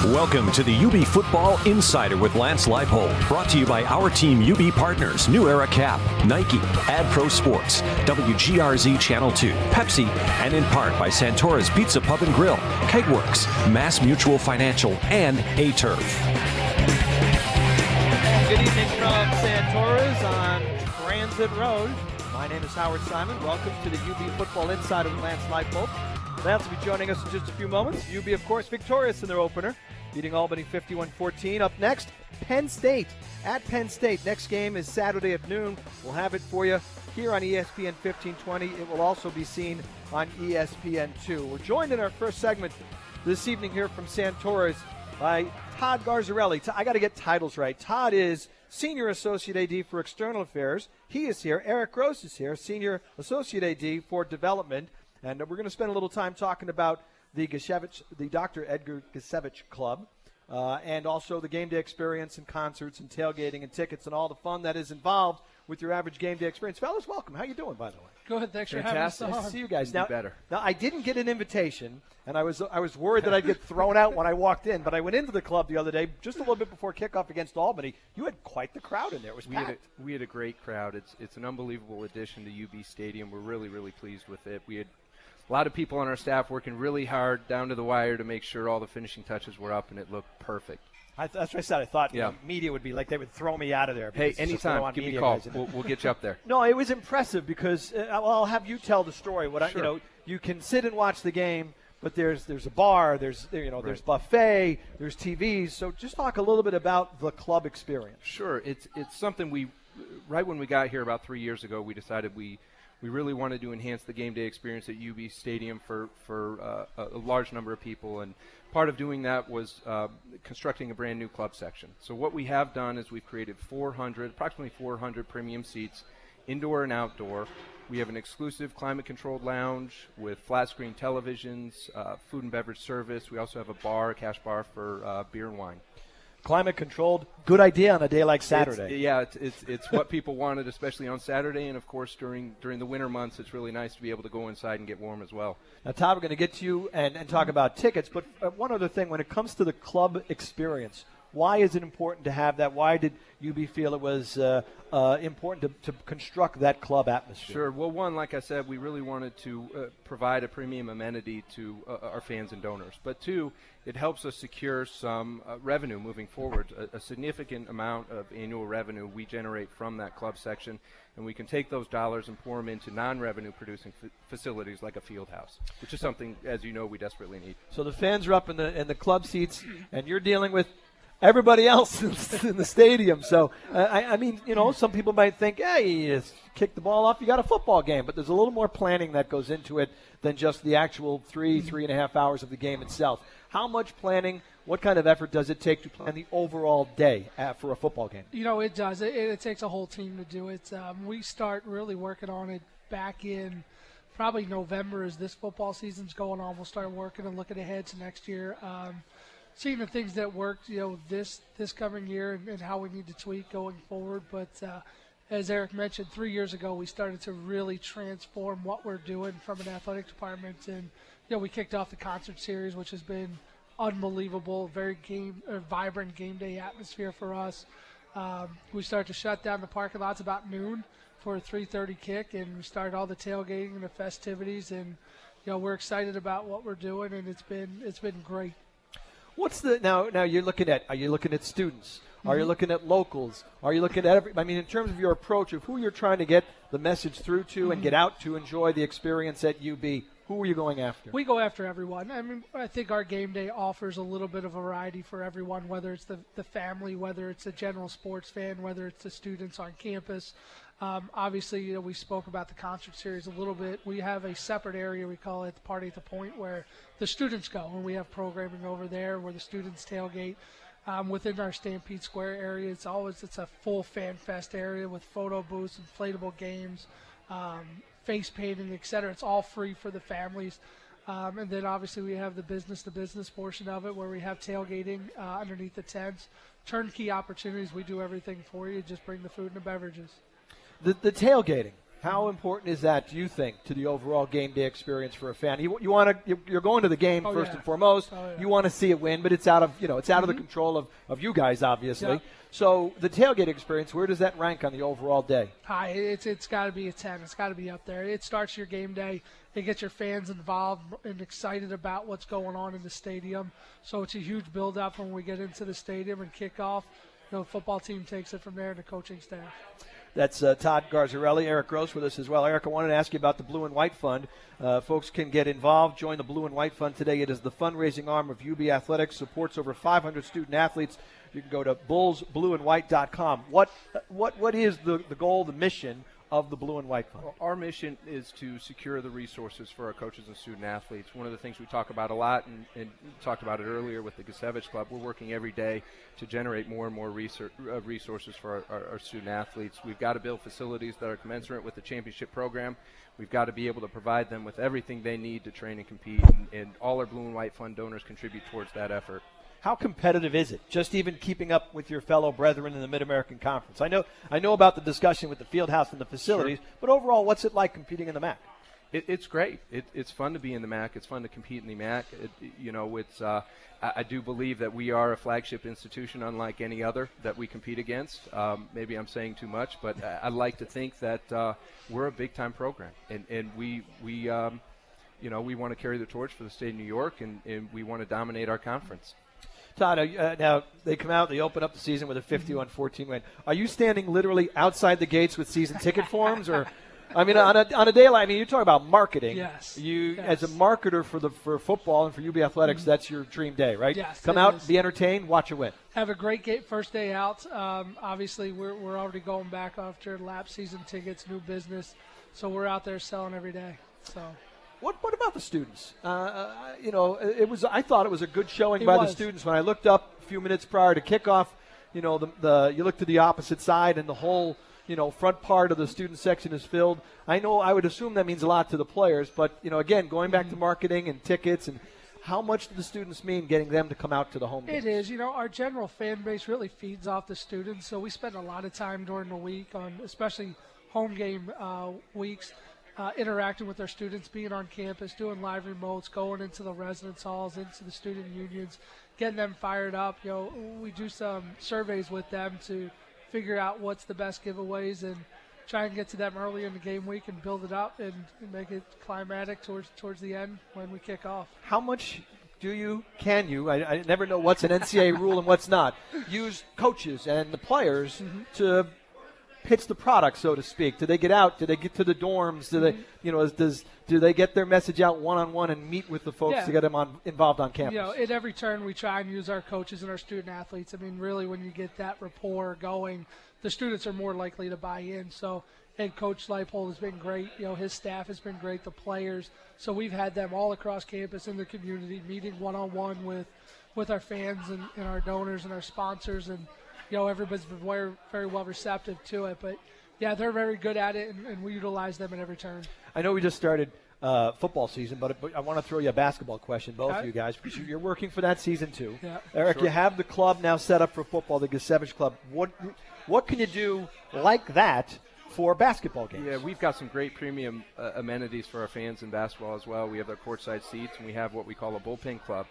Welcome to the UB Football Insider with Lance Leipold. Brought to you by our team UB partners, New Era Cap, Nike, AdPro Sports, WGRZ Channel 2, Pepsi, and in part by Santora's Pizza Pub and Grill, Kegworks, Mass Mutual Financial, and A-Turf. Good evening from Santora's on Transit Road. My name is Howard Simon. Welcome to the UB Football Insider with Lance Leipold. Lance will be joining us in just a few moments. UB, of course, victorious in their opener, beating Albany 51-14. Up next, Penn State at Penn State. Next game is Saturday at noon. We'll have it for you here on ESPN 1520. It will also be seen on ESPN2. We're joined in our first segment this evening here from Santora's by Todd Garzarelli. I got to get titles right. Todd is Senior Associate AD for External Affairs. He is here. Eric Gross is here, Senior Associate AD for Development. And we're going to spend a little time talking about the Dr. Edgar Gashevich Club, and also the game day experience and concerts and tailgating and tickets and all the fun that is involved with your average game day experience. Fellas, welcome. How you doing, by the way? Good. Thanks for having us on. Nice to see you guys. Now, better. Now, I didn't get an invitation, and I was worried that I'd get thrown out when I walked in. But I went into the club the other day, just a little bit before kickoff against Albany. You had quite the crowd in there. It was packed. We had a great crowd. It's an unbelievable addition to UB Stadium. We're really, really pleased with it. We had a lot of people on our staff working really hard down to the wire to make sure all the finishing touches were up, and it looked perfect. That's what I said. I thought media would be like they would throw me out of there. Hey, anytime, give me a call. We'll get you up there. No, it was impressive because I'll have you tell the story. Sure. You can sit and watch the game, but there's a bar, there's buffet, there's TVs. So just talk a little bit about the club experience. Sure, it's something we right when we got here about 3 years ago, we decided we really wanted to enhance the game day experience at UB Stadium for a large number of people, and part of doing that was constructing a brand new club section. So what we have done is we've created approximately 400 premium seats, indoor and outdoor. We have an exclusive climate-controlled lounge with flat-screen televisions, food and beverage service. We also have a cash bar for beer and wine. Climate controlled, good idea on a day like Saturday. It's what people wanted, especially on Saturday, and of course during the winter months, it's really nice to be able to go inside and get warm as well. Now, Todd, we're going to get to you and talk about tickets, but one other thing, when it comes to the club experience, why is it important to have that? Why did UB feel it was important to construct that club atmosphere? Sure. Well, one, like I said, we really wanted to provide a premium amenity to our fans and donors. But two, it helps us secure some revenue moving forward. A significant amount of annual revenue we generate from that club section, and we can take those dollars and pour them into non-revenue producing facilities like a field house, which is something, as you know, we desperately need. So the fans are up in the club seats, and you're dealing with everybody else in the stadium. So, I mean, some people might think, hey, you just kick the ball off, you got a football game. But there's a little more planning that goes into it than just the actual 3.5 hours of the game itself. How much planning, what kind of effort does it take to plan the overall day for a football game? It does. It takes a whole team to do it. We start really working on it back in probably November as this football season's going on. We'll start working and looking ahead to next year. Seeing the things that worked, this coming year and how we need to tweak going forward. But as Eric mentioned, 3 years ago, we started to really transform what we're doing from an athletic department. And, we kicked off the concert series, which has been unbelievable, very vibrant game day atmosphere for us. We started to shut down the parking lots about noon for a 3:30 kick, and we started all the tailgating and the festivities. And, we're excited about what we're doing, and it's been great. What's now you're looking at? Are you looking at students? Are you looking at locals? Are you looking at in terms of your approach of who you're trying to get the message through to and get out to enjoy the experience at UB? Who are you going after? We go after everyone. I think our game day offers a little bit of variety for everyone, whether it's the family, whether it's a general sports fan, whether it's the students on campus. Obviously, we spoke about the concert series a little bit. We have a separate area, we call it the Party at the Point, where the students go, and we have programming over there where the students tailgate. Within our Stampede Square area, it's a full fan fest area with photo booths, inflatable games, face painting, etc. It's all free for the families. And then obviously we have the business-to-business portion of it where we have tailgating underneath the tents. Turnkey opportunities, we do everything for you. Just bring the food and the beverages. The tailgating. How important is that, do you think, to the overall game day experience for a fan? You're going to the game first and foremost. You want to see it win, but it's out of of the control of you guys, obviously. Yep. So the tailgate experience, where does that rank on the overall day? High. It's got to be a 10. It's got to be up there. It starts your game day. It gets your fans involved and excited about what's going on in the stadium. So it's a huge build-up when we get into the stadium and kick off. The football team takes it from there, and the coaching staff. That's Todd Garzarelli. Eric Gross with us as well. Eric, I wanted to ask you about the Blue and White Fund. Folks can get involved. Join the Blue and White Fund today. It is the fundraising arm of UB Athletics. Supports over 500 student athletes. You can go to bullsblueandwhite.com. What is the goal, the mission of the Blue and White Fund? Well, our mission is to secure the resources for our coaches and student athletes. One of the things we talk about a lot, and we talked about it earlier with the Gusevich Club, we're working every day to generate more and more resources for our student athletes. We've got to build facilities that are commensurate with the championship program. We've got to be able to provide them with everything they need to train and compete, and all our Blue and White Fund donors contribute towards that effort. How competitive is it? Just even keeping up with your fellow brethren in the Mid-American Conference. I know about the discussion with the field house and the facilities, but overall, what's it like competing in the MAC? It's great. It's fun to be in the MAC. It's fun to compete in the MAC. I do believe that we are a flagship institution unlike any other that we compete against. Maybe I'm saying too much, but I like to think that we're a big-time program, and we want to carry the torch for the state of New York, and we want to dominate our conference. Todd, now they come out, they open up the season with a 51-14 win. Are you standing literally outside the gates with season ticket forms, or, I mean, on a day like, I mean, you talk about marketing. Yes. As a marketer for football and for UB Athletics, that's your dream day, right? Yes. Come out, be entertained, watch a win. Have a great first day out. Obviously, we're already going back after lap season tickets, new business, so we're out there selling every day. So. What about the students? I thought it was a good showing by the students. When I looked up a few minutes prior to kickoff, you look to the opposite side and the whole, front part of the student section is filled. I would assume that means a lot to the players, but, again, going back to marketing and tickets, and how much do the students mean getting them to come out to the home games? It is. Our general fan base really feeds off the students, so we spend a lot of time during the week on especially home game weeks. Interacting with our students, being on campus, doing live remotes, going into the residence halls, into the student unions, getting them fired up. We do some surveys with them to figure out what's the best giveaways and try and get to them early in the game week and build it up and make it climatic towards the end when we kick off. How much can you, I never know what's an NCAA rule and what's not, use coaches and the players to pitch the product, so to speak? Do they get out? Do they get to the dorms? Do they, do they get their message out one-on-one and meet with the folks to get them involved on campus? At every turn we try and use our coaches and our student athletes. I mean, really, when you get that rapport going, the students are more likely to buy in. So head coach Leipold has been great. His staff has been great, the players. So we've had them all across campus in the community meeting one-on-one with our fans and our donors and our sponsors, and everybody's been very, very well receptive to it. But, they're very good at it, and we utilize them at every turn. I know we just started football season, but I want to throw you a basketball question, both of you guys, because you're working for that season too. Yeah. Eric, you have the club now set up for football, the Gusevich Club. What can you do like that for basketball games? Yeah, we've got some great premium amenities for our fans in basketball as well. We have our courtside seats, and we have what we call a bullpen club.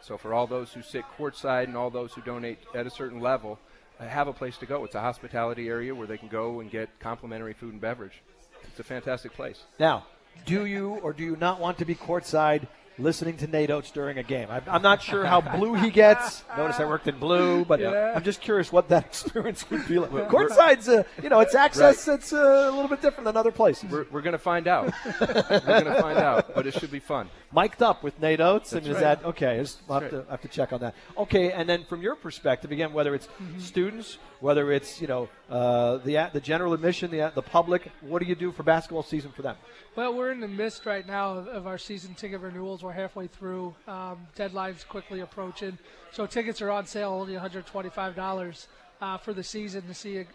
So for all those who sit courtside and all those who donate at a certain level, have a place to go. It's a hospitality area where they can go and get complimentary food and beverage. It's a fantastic place. Now, do you or do you not want to be courtside listening to Nate Oates during a game? I'm not sure how blue he gets. Notice I worked in blue, but I'm just curious what that experience would be like. Courtside's, it's access. Right. It's a little bit different than other places. We're going to find out. But it should be fun. Mic'd up with Nate Oates. That's is right. that okay? I'll have to check on that. Okay, and then from your perspective, again, whether it's students, whether it's the general admission, the public, what do you do for basketball season for them? Well, we're in the midst right now of our season ticket renewals. We're halfway through. Deadline's quickly approaching. So tickets are on sale, only $125 for the season to see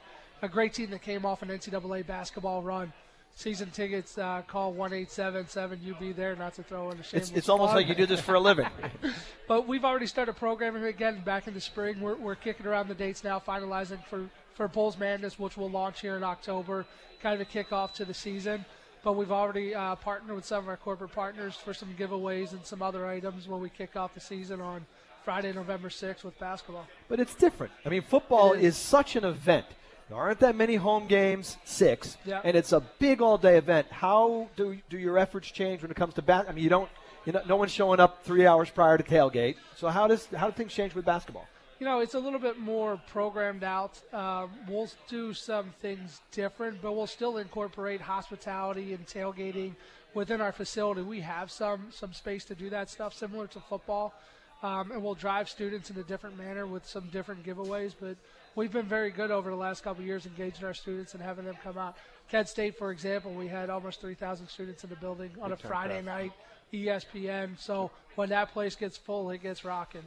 a great team that came off an NCAA basketball run. season tickets, call 1-877-UB there, not to throw in a shameless It's almost plug. like you do this for a living. But we've already started programming again back in the spring. We're kicking around the dates now, finalizing for Bulls Madness, which will launch here in October, kind of a kickoff to the season. But we've already partnered with some of our corporate partners for some giveaways and some other items when we kick off the season on Friday, November 6th with basketball. But it's different. I mean, football is such an event. There aren't that many home games, 6, and it's a big all-day event. How do your efforts change when it comes to basketball? I mean, no one's showing up 3 hours prior to tailgate. So how do things change with basketball? It's a little bit more programmed out. We'll do some things different, but we'll still incorporate hospitality and tailgating within our facility. We have some space to do that stuff, similar to football, and we'll drive students in a different manner with some different giveaways. But we've been very good over the last couple of years engaging our students and having them come out. Kent State, for example, we had almost 3,000 students in the building on a Friday night, ESPN. So when that place gets full, it gets rocking.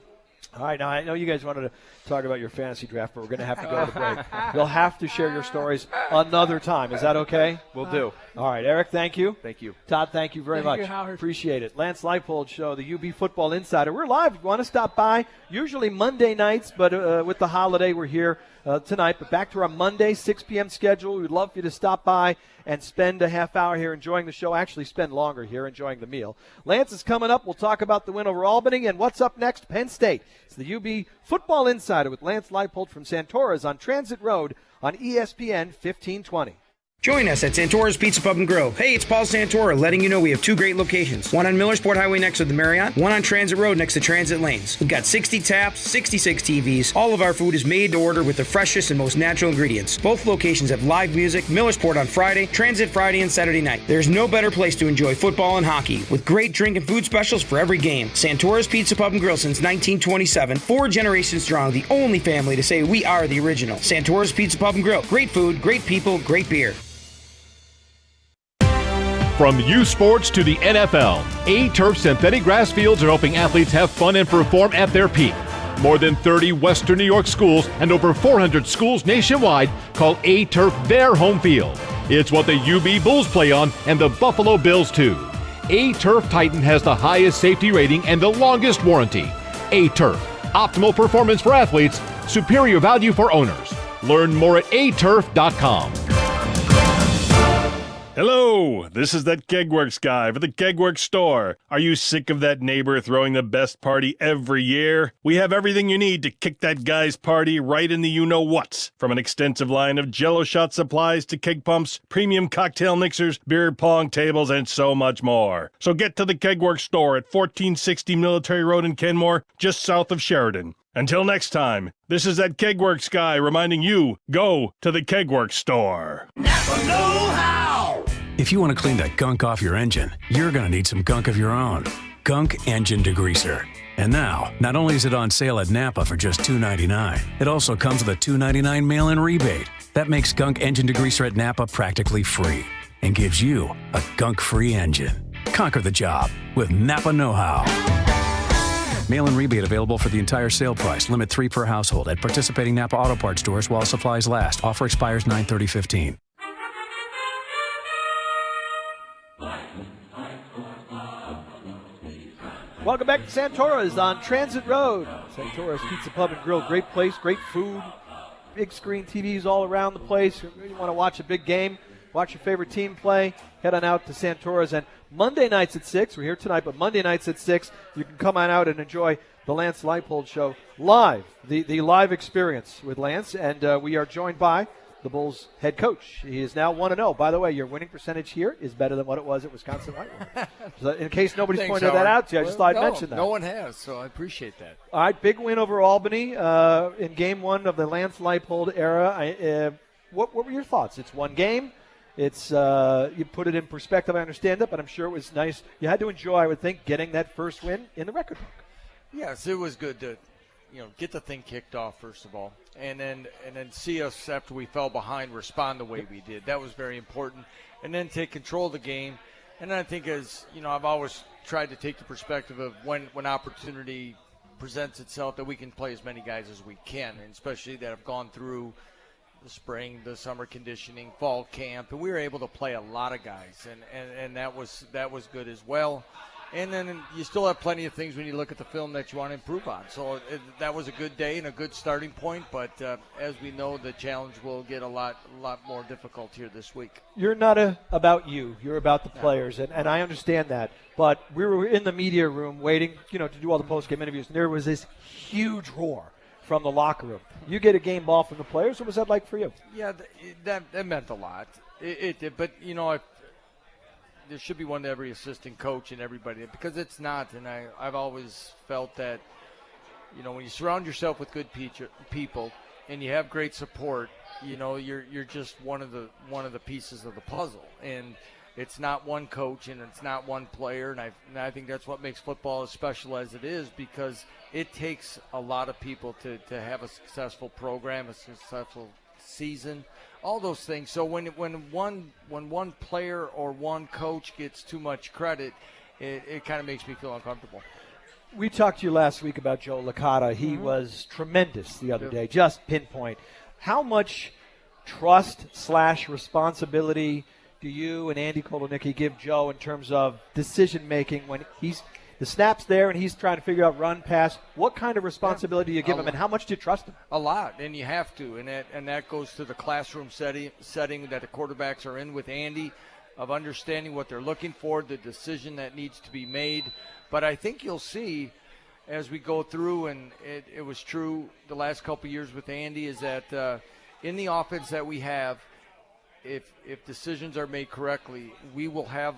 All right, now I know you guys wanted to talk about your fantasy draft, but we're going to have to go to break. You'll have to share your stories another time. Is that okay? We'll do. All right, Eric, thank you. Thank you. Todd, thank you very much. Thank you, Howard. Appreciate it. Lance Leipold Show, the UB Football Insider. We're live. If you want to stop by, usually Monday nights, but with the holiday, we're here tonight. But back to our Monday, 6 p.m. schedule. We'd love for you to stop by and spend a half hour here enjoying the show. Actually, spend longer here enjoying the meal. Lance is coming up. We'll talk about the win over Albany. And what's up next? Penn State. It's the UB Football Insider with Lance Leipold from Santora's on Transit Road on ESPN 1520. Join us at Santora's Pizza Pub and Grill. Hey, it's Paul Santora letting you know we have 2 great locations. One on Millersport Highway next to the Marriott, one on Transit Road next to Transit Lanes. We've got 60 taps, 66 TVs. All of our food is made to order with the freshest and most natural ingredients. Both locations have live music, Millersport on Friday, Transit Friday and Saturday night. There's no better place to enjoy football and hockey with great drink and food specials for every game. Santora's Pizza Pub and Grill since 1927. 4 generations strong, the only family to say we are the original. Santora's Pizza Pub and Grill. Great food, great people, great beer. From U Sports to the NFL, A-Turf synthetic grass fields are helping athletes have fun and perform at their peak. More than 30 Western New York schools and over 400 schools nationwide call A-Turf their home field. It's what the UB Bulls play on and the Buffalo Bills too. A-Turf Titan has the highest safety rating and the longest warranty. A-Turf, optimal performance for athletes, superior value for owners. Learn more at aturf.com. Hello, this is that Kegworks guy for the Kegworks store. Are you sick of that neighbor throwing the best party every year? We have everything you need to kick that guy's party right in the you-know-whats. From an extensive line of Jell-O shot supplies to keg pumps, premium cocktail mixers, beer pong tables, and so much more. So get to the Kegworks store at 1460 Military Road in Kenmore, just south of Sheridan. Until next time, this is that Kegworks guy reminding you, go to the Kegworks store. Napa know-how! If you want to clean that gunk off your engine, you're going to need some gunk of your own. Gunk Engine Degreaser. And now, not only is it on sale at Napa for just $2.99, it also comes with a $2.99 mail-in rebate. That makes Gunk Engine Degreaser at Napa practically free and gives you a gunk-free engine. Conquer the job with Napa know-how. Mail-in rebate available for the entire sale price. Limit 3 per household at participating Napa Auto Parts stores while supplies last. Offer expires 9/30/15. Welcome back to Santora's on Transit Road. Santora's Pizza Pub and Grill. Great place, great food, big screen TVs all around the place. If you want to watch a big game, watch your favorite team play, head on out to Santora's. And Monday nights at 6, we're here tonight, but Monday nights at 6, you can come on out and enjoy the Lance Leipold Show live, the live experience with Lance. And we are joined by the Bulls head coach. He is now 1-0. By the way, your winning percentage here is better than what it was at Wisconsin Whitewater. So in case nobody's pointed that out to you, I just thought I'd mention that. No one has, so I appreciate that. All right, big win over Albany in Game 1 of the Lance Leipold era. What were your thoughts? It's one game. It's you put it in perspective. I understand it, but I'm sure it was nice. You had to enjoy, I would think, getting that first win in the record book. Yes, it was good to, get the thing kicked off first of all, and then see us after we fell behind respond the way we did. That was very important, and then take control of the game. And I think, as I've always tried to take the perspective of when opportunity presents itself, that we can play as many guys as we can, and especially that have gone through the spring, the summer conditioning, fall camp, and we were able to play a lot of guys, and that was good as well. And then you still have plenty of things when you look at the film that you want to improve on. So that was a good day and a good starting point. But as we know, the challenge will get a lot more difficult here this week. You're not about you. You're about the players, and I understand that. But we were in the media room waiting, to do all the post-game interviews, and there was this huge roar from the locker room. You get a game ball from the players. What was that like for you? Yeah, that meant a lot. It did. But, there should be one to every assistant coach and everybody, because it's not. And I've always felt that, when you surround yourself with good people and you have great support, you're just one of the pieces of the puzzle. And it's not one coach and it's not one player. And I think that's what makes football as special as it is, because it takes a lot of people to have a successful program, a successful season, all those things. So when one player or one coach gets too much credit, it kind of makes me feel uncomfortable. We talked to you last week about Joe Licata. He was tremendous the other day, just pinpoint. How much trust/responsibility do you and Andy Kolonicki give Joe in terms of decision-making when the snap's there and he's trying to figure out run, pass? What kind of responsibility do you give him, and how much do you trust him? A lot, and you have to. And that goes to the classroom setting that the quarterbacks are in with Andy, of understanding what they're looking for, the decision that needs to be made. But I think you'll see as we go through, and it was true the last couple of years with Andy, is that in the offense that we have, if decisions are made correctly, we will have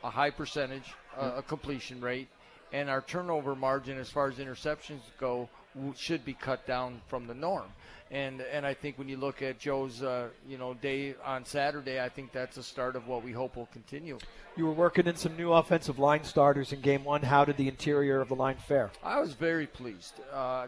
a high percentage, a completion rate, and our turnover margin as far as interceptions go should be cut down from the norm. And I think when you look at Joe's day on Saturday, I think that's a start of what we hope will continue. You were working in some new offensive line starters in game one. How did the interior of the line fare? I was very pleased.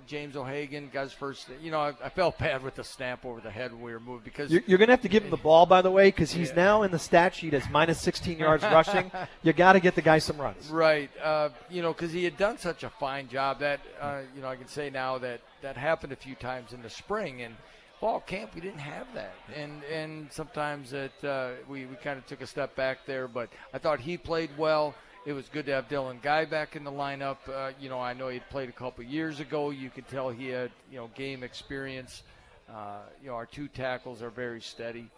James O'Hagan got his first. I felt bad with the snap over the head when we were moved, because you're going to have to give him the ball, by the way, because he's now in the stat sheet as minus 16 yards rushing. You got to get the guy some runs. Right. Because he had done such a fine job that I can say now that happened a few times in the spring, and fall camp we didn't have that, and sometimes we kind of took a step back there, but I thought he played well. It was good to have Dylan Guy back in the lineup. I know he'd played a couple years ago. You could tell he had game experience. Our two tackles are very steady,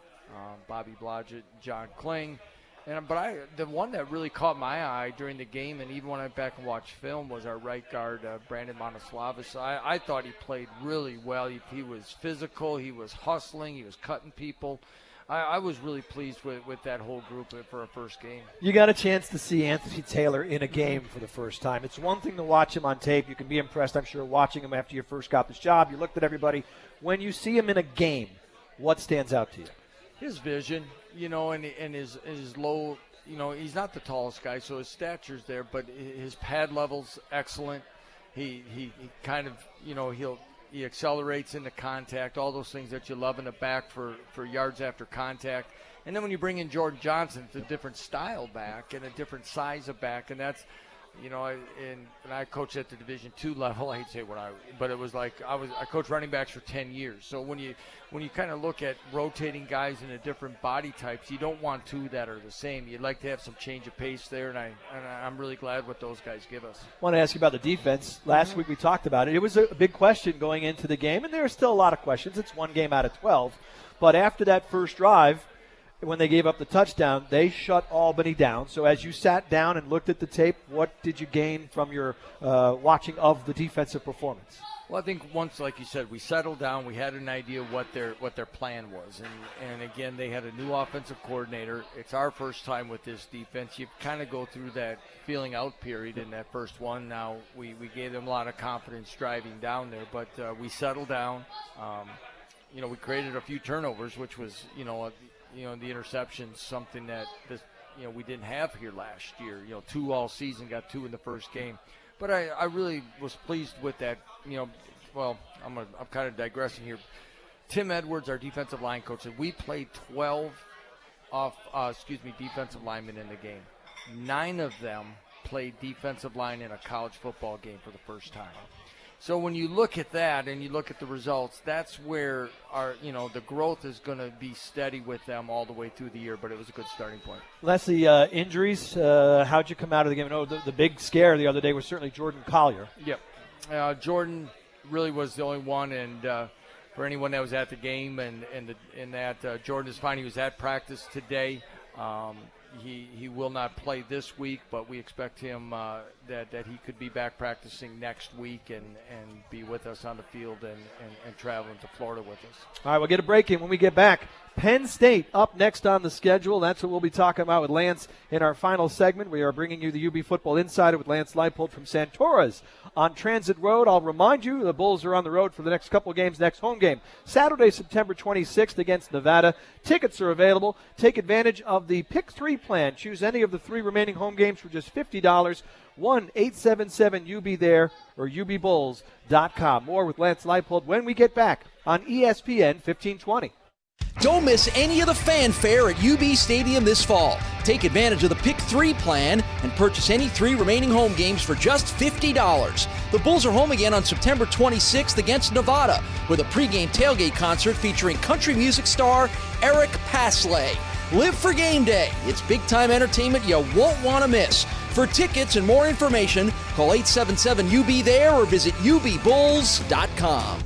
Bobby Blodgett, John Kling. But the one that really caught my eye during the game, and even when I went back and watched film, was our right guard, Brandon Monoslavas. I thought he played really well. He was physical. He was hustling. He was cutting people. I was really pleased with that whole group for a first game. You got a chance to see Anthony Taylor in a game for the first time. It's one thing to watch him on tape. You can be impressed, I'm sure, watching him after you first got this job. You looked at everybody. When you see him in a game, what stands out to you? His vision, and his low, he's not the tallest guy, so his stature's there, but his pad level's excellent. He kind of, he accelerates into contact, all those things that you love in the back for yards after contact. And then when you bring in Jordan Johnson, it's a different style back and a different size of back, and that's, and I coached at the Division II level. I hate to say but it was like I coached running backs for 10 years. So when you kind of look at rotating guys into different body types, you don't want two that are the same. You'd like to have some change of pace there, and I'm really glad what those guys give us. I want to ask you about the defense. Last week we talked about it. It was a big question going into the game, and there are still a lot of questions. It's one game out of 12. But after that first drive, when they gave up the touchdown, they shut Albany down. So as you sat down and looked at the tape, what did you gain from your watching of the defensive performance? Well, I think once, like you said, we settled down, we had an idea what their plan was. And again, they had a new offensive coordinator. It's our first time with this defense. You kind of go through that feeling out period in that first one. Now, we gave them a lot of confidence driving down there, but we settled down. We created a few turnovers, which was, the interceptions, something that we didn't have here last year. 2 all season, got 2 in the first game. But I really was pleased with that. I'm kind of digressing here. Tim Edwards, our defensive line coach, said we played 12 defensive linemen in the game. 9 of them played defensive line in a college football game for the first time. So when you look at that and you look at the results, that's where the growth is going to be steady with them all the way through the year. But it was a good starting point. Leslie, injuries. How'd you come out of the game? The big scare the other day was certainly Jordan Collier. Yep. Jordan really was the only one, and for anyone that was at the game and Jordan is fine. He was at practice today. He will not play this week, but we expect him that he could be back practicing next week and be with us on the field and traveling to Florida with us. All right, we'll get a break in. When we get back, Penn State up next on the schedule. That's what we'll be talking about with Lance in our final segment. We are bringing you the UB Football Insider with Lance Leipold from Santora's on Transit Road. I'll remind you, the Bulls are on the road for the next couple of games. Next home game, Saturday, September 26th against Nevada. Tickets are available. Take advantage of the Pick 3 plan. Choose any of the 3 remaining home games for just $50. 1-877-UB there or ubbulls.com. More with Lance Leipold when we get back on ESPN 1520. Don't miss any of the fanfare at UB Stadium this fall. Take advantage of the Pick 3 plan and purchase any 3 remaining home games for just $50. The Bulls are home again on September 26th against Nevada with a pregame tailgate concert featuring country music star Eric Pasley. Live for game day. It's big-time entertainment you won't want to miss. For tickets and more information, call 877-UB there or visit ubbulls.com.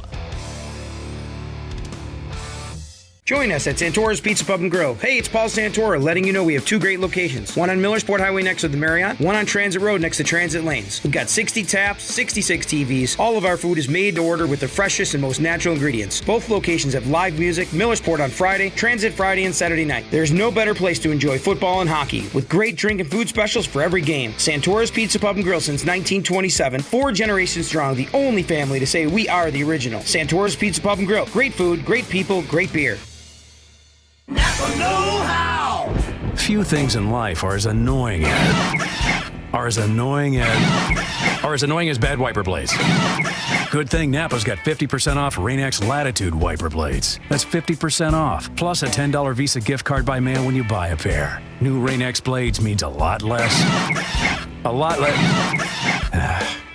Join us at Santora's Pizza Pub and Grill. Hey, it's Paul Santora letting you know we have 2 great locations. One on Millersport Highway next to the Marriott, one on Transit Road next to Transit Lanes. We've got 60 taps, 66 TVs. All of our food is made to order with the freshest and most natural ingredients. Both locations have live music, Millersport on Friday, Transit Friday and Saturday night. There's no better place to enjoy football and hockey with great drink and food specials for every game. Santora's Pizza Pub and Grill since 1927. 4 generations strong, the only family to say we are the original. Santora's Pizza Pub and Grill. Great food, great people, great beer. Napa know-how. Few things in life are as annoying as bad wiper blades. Good thing Napa's got 50% off Rain-X Latitude wiper blades. That's 50% off, plus a $10 Visa gift card by mail when you buy a pair. New Rain-X blades means a lot less.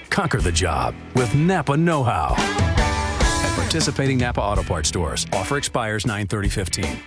Conquer the job with Napa know-how. At participating Napa Auto Parts stores. Offer expires 9/30/15.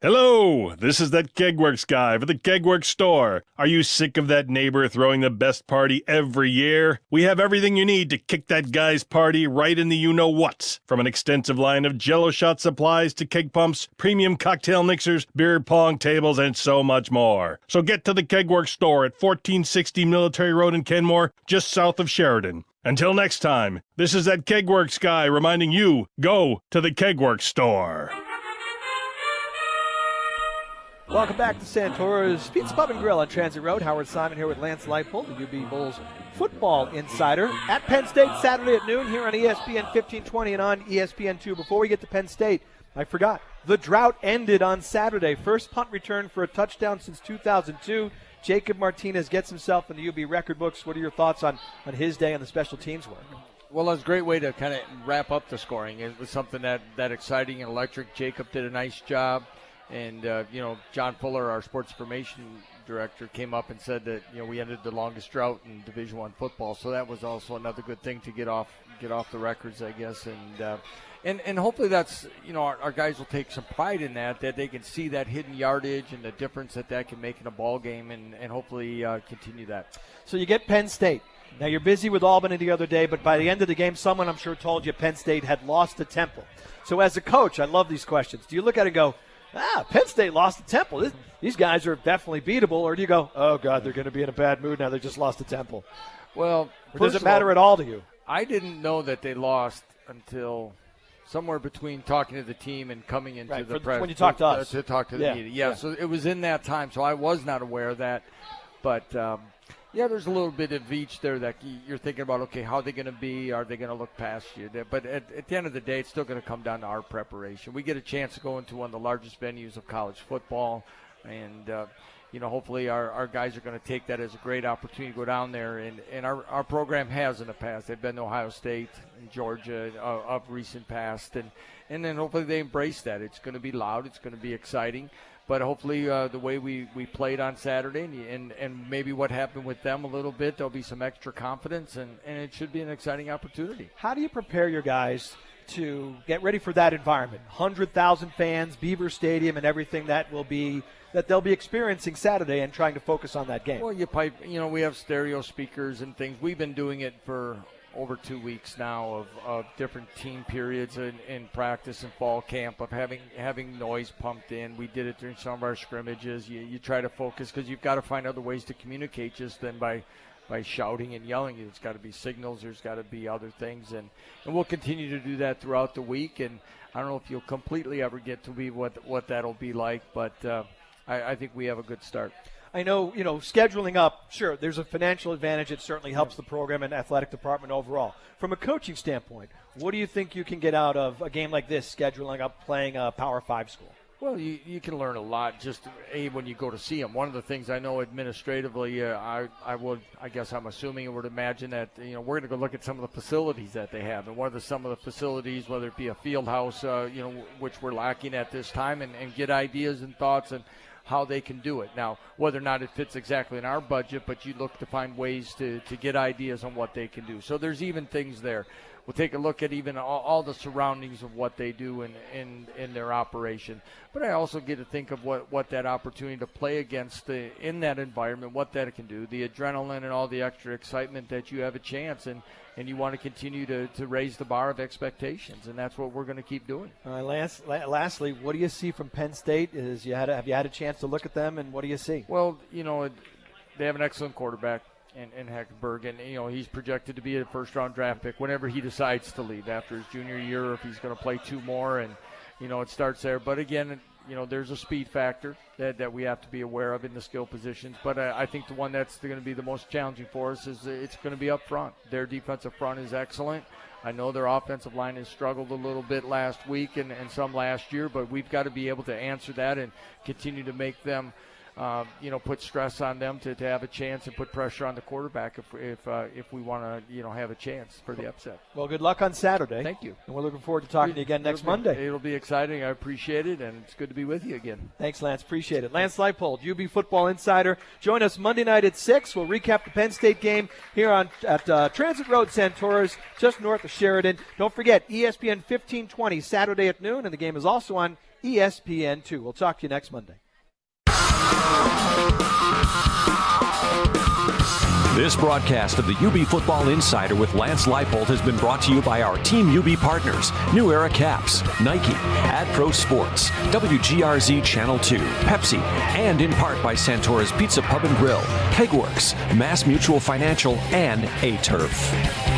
Hello, this is that Kegworks guy for the Kegworks store. Are you sick of that neighbor throwing the best party every year? We have everything you need to kick that guy's party right in the you-know-whats. From an extensive line of Jell-O shot supplies to keg pumps, premium cocktail mixers, beer pong tables, and so much more. So get to the Kegworks store at 1460 Military Road in Kenmore, just south of Sheridan. Until next time, this is that Kegworks guy reminding you, go to the Kegworks store. Welcome back to Santora's Pizza Pub and Grill on Transit Road. Howard Simon here with Lance Leipold, the UB Bulls football insider. At Penn State Saturday at noon here on ESPN 1520 and on ESPN2. Before we get to Penn State, I forgot. The drought ended on Saturday. First punt return for a touchdown since 2002. Jacob Martinez gets himself in the UB record books. What are your thoughts on his day on the special teams work? Well, it was a great way to kind of wrap up the scoring. It was something that exciting and electric. Jacob did a nice job. And, John Fuller, our sports information director, came up and said that, we ended the longest drought in Division I football. So that was also another good thing to get off the records, I guess. And hopefully that's, our guys will take some pride in that they can see that hidden yardage and the difference that can make in a ball game and hopefully continue that. So you get Penn State. Now you're busy with Albany the other day, but by the end of the game, someone I'm sure told you Penn State had lost to Temple. So as a coach, I love these questions. Do you look at it and go, Penn State lost to Temple. These guys are definitely beatable. Or do you go, oh, God, they're going to be in a bad mood now. They just lost to Temple. Well, or does it matter at all to you? I didn't know that they lost until somewhere between talking to the team and coming into the press. When you talk to us. To talk to the media. Yeah, so it was in that time. So I was not aware of that. But, there's a little bit of each there that you're thinking about, okay, how are they going to be? Are they going to look past you? But at the end of the day, it's still going to come down to our preparation. We get a chance to go into one of the largest venues of college football, and, hopefully our guys are going to take that as a great opportunity to go down there. And our program has in the past. They've been to Ohio State and Georgia of recent past, and then hopefully they embrace that. It's going to be loud. It's going to be exciting. But hopefully the way we played on Saturday and maybe what happened with them a little bit, there'll be some extra confidence, and it should be an exciting opportunity. How do you prepare your guys to get ready for that environment? 100,000 fans, Beaver Stadium, and everything that they'll be experiencing Saturday, and trying to focus on that game. Well, we have stereo speakers and things. We've been doing it for over 2 weeks now of different team periods in practice and fall camp, of having noise pumped in. We did it during some of our scrimmages. You try to focus because you've got to find other ways to communicate just than by shouting and yelling. There's got to be signals. There's got to be other things. And we'll continue to do that throughout the week. And I don't know if you'll completely ever get to be what that'll be like, but I think we have a good start. I know, scheduling up, sure, there's a financial advantage. It certainly helps the program and athletic department overall. From a coaching standpoint, what do you think you can get out of a game like this, scheduling up, playing a Power 5 school? Well, you can learn a lot just when you go to see them. One of the things I know administratively, I'm assuming, I would imagine that we're going to go look at some of the facilities that they have, and some of the facilities, whether it be a field house, which we're lacking at this time, and get ideas and thoughts and how they can do it. Now, whether or not it fits exactly in our budget, but you look to find ways to get ideas on what they can do. So there's even things there. We'll take a look at even all the surroundings of what they do in their operation. But I also get to think of what that opportunity to play against in that environment, what that can do, the adrenaline and all the extra excitement that you have a chance, and you want to continue to raise the bar of expectations, and that's what we're going to keep doing. All right, lastly, what do you see from Penn State? Have you had a chance to look at them, and what do you see? Well, they have an excellent quarterback in Heckenberg, and he's projected to be a first-round draft pick whenever he decides to leave after his junior year, or if he's going to play 2 more, and it starts there. But again, there's a speed factor that we have to be aware of in the skill positions. But I think the one that's going to be the most challenging for us is it's going to be up front. Their defensive front is excellent. I know their offensive line has struggled a little bit last week and some last year, but we've got to be able to answer that and continue to make them put stress on them to have a chance, and put pressure on the quarterback if we want to have a chance for the upset. Well, good luck on Saturday. Thank you. And we're looking forward to talking to you again next Monday. It'll be exciting. I appreciate it, and it's good to be with you again. Thanks, Lance. Appreciate it. Lance Leipold, UB Football Insider. Join us Monday night at 6. We'll recap the Penn State game here at Transit Road, Santoras, just north of Sheridan. Don't forget, ESPN 1520 Saturday at noon, and the game is also on ESPN2. We'll talk to you next Monday. This broadcast of the UB Football Insider with Lance Leipold has been brought to you by our Team UB partners, New Era Caps, Nike, AdPro Sports, WGRZ Channel 2, Pepsi, and in part by Santora's Pizza Pub and Grill, Kegworks, Mass Mutual Financial, and A-Turf.